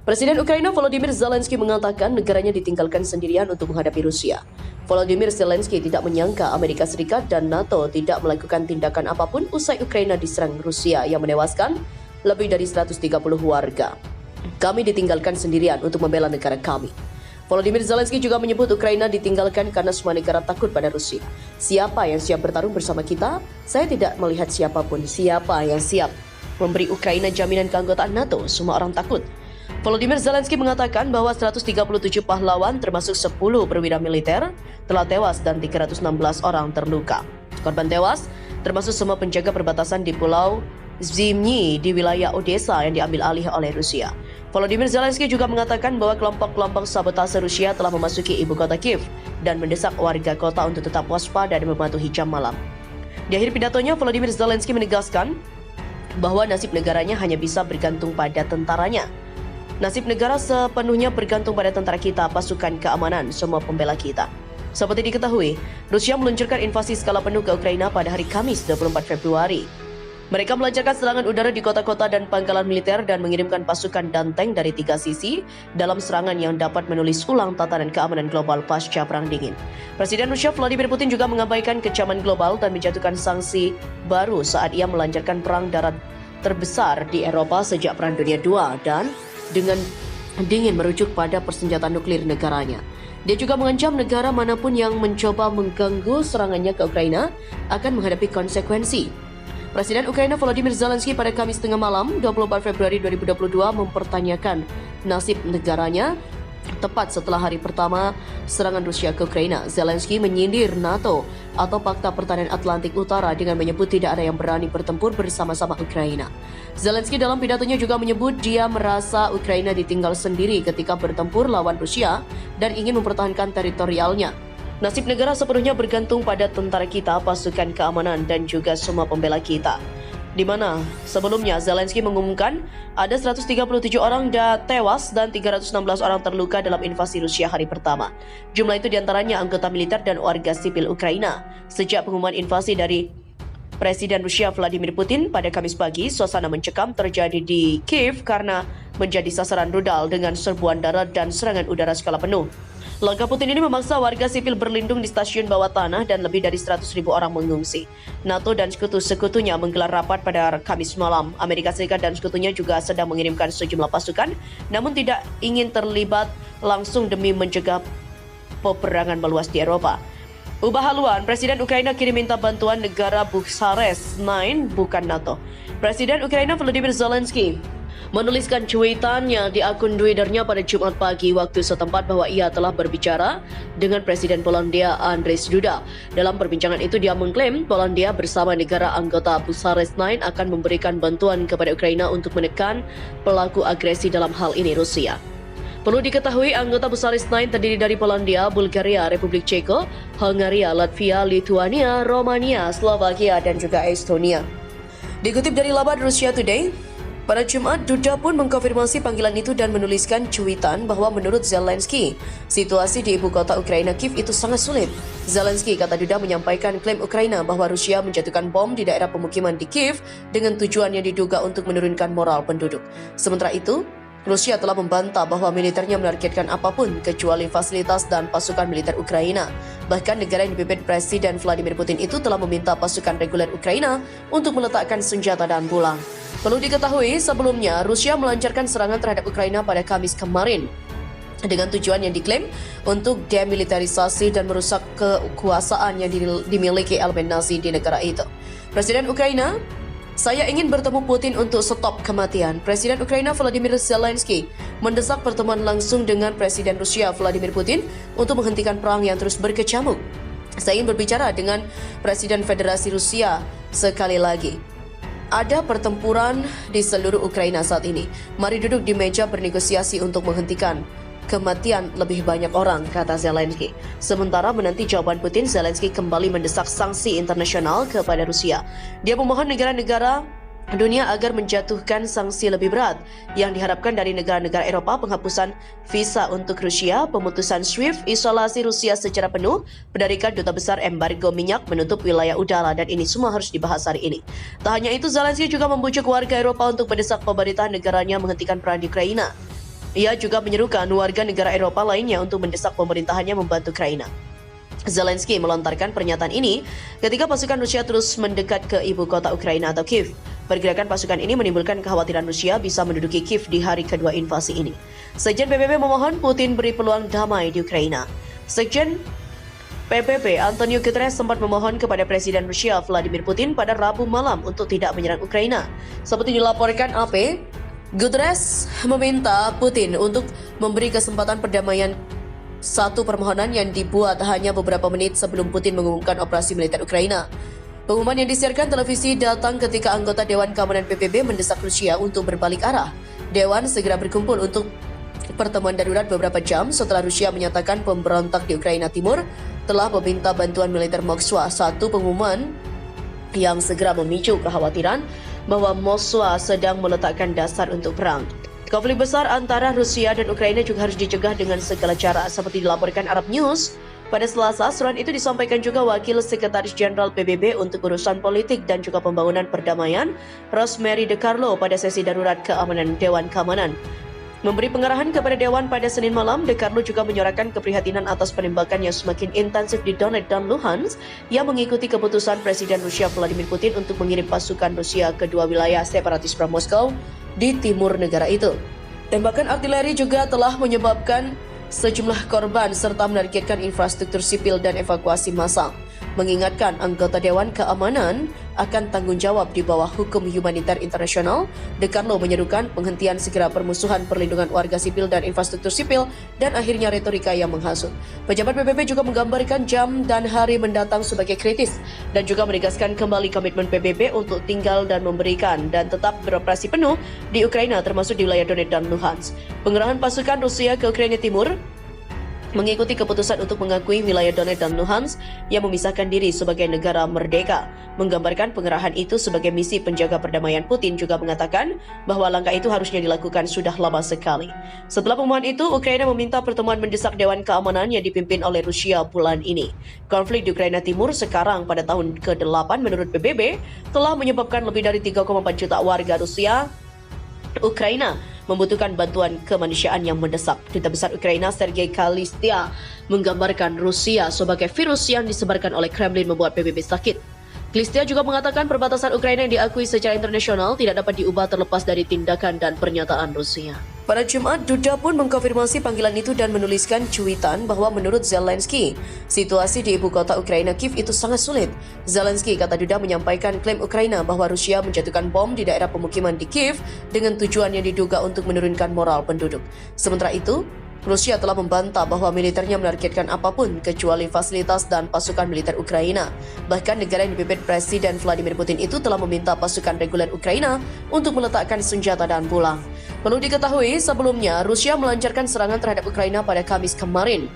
Presiden Ukraina Volodymyr Zelensky mengatakan negaranya ditinggalkan sendirian untuk menghadapi Rusia. Volodymyr Zelensky tidak menyangka Amerika Serikat dan NATO tidak melakukan tindakan apapun usai Ukraina diserang Rusia yang menewaskan lebih dari 130 warga. Kami ditinggalkan sendirian untuk membela negara kami. Volodymyr Zelensky juga menyebut Ukraina ditinggalkan karena semua negara takut pada Rusia. Siapa yang siap bertarung bersama kita? Saya tidak melihat siapapun. Siapa yang siap memberi Ukraina jaminan keanggotaan NATO? Semua orang takut. Volodymyr Zelensky mengatakan bahwa 137 pahlawan termasuk 10 perwira militer telah tewas dan 316 orang terluka. Korban tewas termasuk semua penjaga perbatasan di Pulau Zimny di wilayah Odessa yang diambil alih oleh Rusia. Volodymyr Zelensky juga mengatakan bahwa kelompok-kelompok sabotase Rusia telah memasuki ibu kota Kiev dan mendesak warga kota untuk tetap waspada dan mematuhi jam malam. Di akhir pidatonya, Volodymyr Zelensky menegaskan bahwa nasib negaranya hanya bisa bergantung pada tentaranya. Nasib negara sepenuhnya bergantung pada tentara kita, pasukan keamanan, semua pembela kita. Seperti diketahui, Rusia meluncurkan invasi skala penuh ke Ukraina pada hari Kamis 24 Februari. Mereka melancarkan serangan udara di kota-kota dan pangkalan militer dan mengirimkan pasukan dan tank dari 3 sisi dalam serangan yang dapat menulis ulang tatanan keamanan global pasca Perang Dingin. Presiden Rusia Vladimir Putin juga mengabaikan kecaman global dan menjatuhkan sanksi baru saat ia melancarkan perang darat terbesar di Eropa sejak Perang Dunia II dan dengan dingin merujuk pada persenjataan nuklir negaranya. Dia juga mengancam negara manapun yang mencoba mengganggu serangannya ke Ukraina akan menghadapi konsekuensi. Presiden Ukraina Volodymyr Zelensky pada Kamis tengah malam 24 Februari 2022 mempertanyakan nasib negaranya tepat setelah hari pertama serangan Rusia ke Ukraina. Zelensky menyindir NATO atau Pakta Pertahanan Atlantik Utara dengan menyebut tidak ada yang berani bertempur bersama-sama Ukraina. Zelensky dalam pidatonya juga menyebut dia merasa Ukraina ditinggal sendiri ketika bertempur lawan Rusia dan ingin mempertahankan teritorialnya. Nasib negara sepenuhnya bergantung pada tentara kita, pasukan keamanan dan juga semua pembela kita. Di mana sebelumnya Zelensky mengumumkan ada 137 orang tewas dan 316 orang terluka dalam invasi Rusia hari pertama. Jumlah itu diantaranya anggota militer dan warga sipil Ukraina. Sejak pengumuman invasi dari Presiden Rusia Vladimir Putin pada Kamis pagi, suasana mencekam terjadi di Kiev karena menjadi sasaran rudal dengan serbuan darat dan serangan udara skala penuh. Langkah Putin ini memaksa warga sipil berlindung di stasiun bawah tanah dan lebih dari 100.000 orang mengungsi. NATO dan sekutu-sekutunya menggelar rapat pada Kamis malam. Amerika Serikat dan sekutunya juga sedang mengirimkan sejumlah pasukan, namun tidak ingin terlibat langsung demi mencegah peperangan meluas di Eropa. Ubah haluan, Presiden Ukraina kirim minta bantuan negara Bucharest 9, bukan NATO. Presiden Ukraina Volodymyr Zelensky menuliskan cuitannya di akun Twitternya pada Jumat pagi waktu setempat bahwa ia telah berbicara dengan Presiden Polandia Andrzej Duda. Dalam perbincangan itu dia mengklaim Polandia bersama negara anggota Bucharest 9 akan memberikan bantuan kepada Ukraina untuk menekan pelaku agresi dalam hal ini Rusia. Perlu diketahui anggota Bucharest 9 terdiri dari Polandia, Bulgaria, Republik Ceko, Hungaria, Latvia, Lithuania, Romania, Slovakia dan juga Estonia. Dikutip dari laman Russia Today, pada Jumat, Duda pun mengkonfirmasi panggilan itu dan menuliskan cuitan bahwa menurut Zelensky, situasi di ibu kota Ukraina Kiev itu sangat sulit. Zelensky, kata Duda, menyampaikan klaim Ukraina bahwa Rusia menjatuhkan bom di daerah pemukiman di Kiev dengan tujuan yang diduga untuk menurunkan moral penduduk. Sementara itu, Rusia telah membantah bahwa militernya menargetkan apapun kecuali fasilitas dan pasukan militer Ukraina. Bahkan negara yang dipimpin Presiden Vladimir Putin itu telah meminta pasukan reguler Ukraina untuk meletakkan senjata dan pulang. Perlu diketahui, sebelumnya Rusia melancarkan serangan terhadap Ukraina pada Kamis kemarin dengan tujuan yang diklaim untuk demilitarisasi dan merusak kekuasaan yang dimiliki elemen Nazi di negara itu. Presiden Ukraina, saya ingin bertemu Putin untuk stop kematian. Presiden Ukraina Volodymyr Zelensky mendesak pertemuan langsung dengan Presiden Rusia Vladimir Putin untuk menghentikan perang yang terus berkecamuk. Saya ingin berbicara dengan Presiden Federasi Rusia sekali lagi. Ada pertempuran di seluruh Ukraina saat ini. Mari duduk di meja bernegosiasi untuk menghentikan kematian lebih banyak orang, kata Zelensky. Sementara menanti jawaban Putin, Zelensky kembali mendesak sanksi internasional kepada Rusia. Dia memohon negara-negara dunia agar menjatuhkan sanksi lebih berat yang diharapkan dari negara-negara Eropa, penghapusan visa untuk Rusia, pemutusan SWIFT, isolasi Rusia secara penuh, penarikan duta besar, embargo minyak, menutup wilayah udara, dan ini semua harus dibahas hari ini. Tak hanya itu, Zelensky juga membujuk warga Eropa untuk mendesak pemerintah negaranya menghentikan perang di Ukraina. Ia juga menyerukan warga negara Eropa lainnya untuk mendesak pemerintahannya membantu Ukraina. Zelensky melontarkan pernyataan ini ketika pasukan Rusia terus mendekat ke ibu kota Ukraina atau Kiev. Pergerakan pasukan ini menimbulkan kekhawatiran Rusia bisa menduduki Kiev di hari kedua invasi ini. Sekjen PBB memohon Putin beri peluang damai di Ukraina. Sekjen PBB Antonio Guterres sempat memohon kepada Presiden Rusia Vladimir Putin pada Rabu malam untuk tidak menyerang Ukraina. Seperti dilaporkan AP, Guterres meminta Putin untuk memberi kesempatan perdamaian, satu permohonan yang dibuat hanya beberapa menit sebelum Putin mengumumkan operasi militer Ukraina. Pengumuman yang disiarkan televisi datang ketika anggota Dewan Keamanan PBB mendesak Rusia untuk berbalik arah. Dewan segera berkumpul untuk pertemuan darurat beberapa jam setelah Rusia menyatakan pemberontak di Ukraina Timur telah meminta bantuan militer Moskwa, satu pengumuman yang segera memicu kekhawatiran bahwa Moskwa sedang meletakkan dasar untuk perang. Konflik besar antara Rusia dan Ukraina juga harus dicegah dengan segala cara, seperti dilaporkan Arab News. Pada Selasa, seruan itu disampaikan juga Wakil Sekretaris Jenderal PBB untuk urusan politik dan juga pembangunan perdamaian, Rosemary DiCarlo, pada sesi darurat keamanan Dewan Keamanan. Memberi pengarahan kepada Dewan pada Senin malam, DiCarlo juga menyuarakan keprihatinan atas penembakan yang semakin intensif di Donetsk dan Luhansk yang mengikuti keputusan Presiden Rusia Vladimir Putin untuk mengirim pasukan Rusia ke dua wilayah separatis pro-Moskow di timur negara itu. Tembakan artileri juga telah menyebabkan sejumlah korban serta menargetkan infrastruktur sipil dan evakuasi massal. Mengingatkan anggota Dewan Keamanan akan tanggung jawab di bawah hukum humaniter internasional, DiCarlo menyerukan penghentian segera permusuhan, perlindungan warga sipil dan infrastruktur sipil, dan akhirnya retorika yang menghasut. Pejabat PBB juga menggambarkan jam dan hari mendatang sebagai kritis dan juga menegaskan kembali komitmen PBB untuk tinggal dan memberikan dan tetap beroperasi penuh di Ukraina termasuk di wilayah Donetsk dan Luhansk. Pengerahan pasukan Rusia ke Ukraina Timur mengikuti keputusan untuk mengakui wilayah Donetsk dan Luhansk yang memisahkan diri sebagai negara merdeka. Menggambarkan pengerahan itu sebagai misi penjaga perdamaian, Putin juga mengatakan bahwa langkah itu harusnya dilakukan sudah lama sekali. Setelah pengumuman itu, Ukraina meminta pertemuan mendesak Dewan Keamanan yang dipimpin oleh Rusia bulan ini. Konflik di Ukraina Timur sekarang pada tahun ke-8 menurut PBB telah menyebabkan lebih dari 3,4 juta warga Rusia Ukraina membutuhkan bantuan kemanusiaan yang mendesak. Duta Besar Ukraina Sergei Kalistia menggambarkan Rusia sebagai virus yang disebarkan oleh Kremlin membuat PBB sakit. Kalistia juga mengatakan perbatasan Ukraina yang diakui secara internasional tidak dapat diubah terlepas dari tindakan dan pernyataan Rusia. Pada Jumat, Duda pun mengkonfirmasi panggilan itu dan menuliskan cuitan bahwa menurut Zelensky, situasi di ibu kota Ukraina Kiev itu sangat sulit. Zelensky, kata Duda, menyampaikan klaim Ukraina bahwa Rusia menjatuhkan bom di daerah pemukiman di Kiev dengan tujuan yang diduga untuk menurunkan moral penduduk. Sementara itu, Rusia telah membantah bahwa militernya menargetkan apapun kecuali fasilitas dan pasukan militer Ukraina. Bahkan negara yang dipimpin Presiden Vladimir Putin itu telah meminta pasukan reguler Ukraina untuk meletakkan senjata dan pulang. Perlu diketahui, sebelumnya Rusia melancarkan serangan terhadap Ukraina pada Kamis kemarin.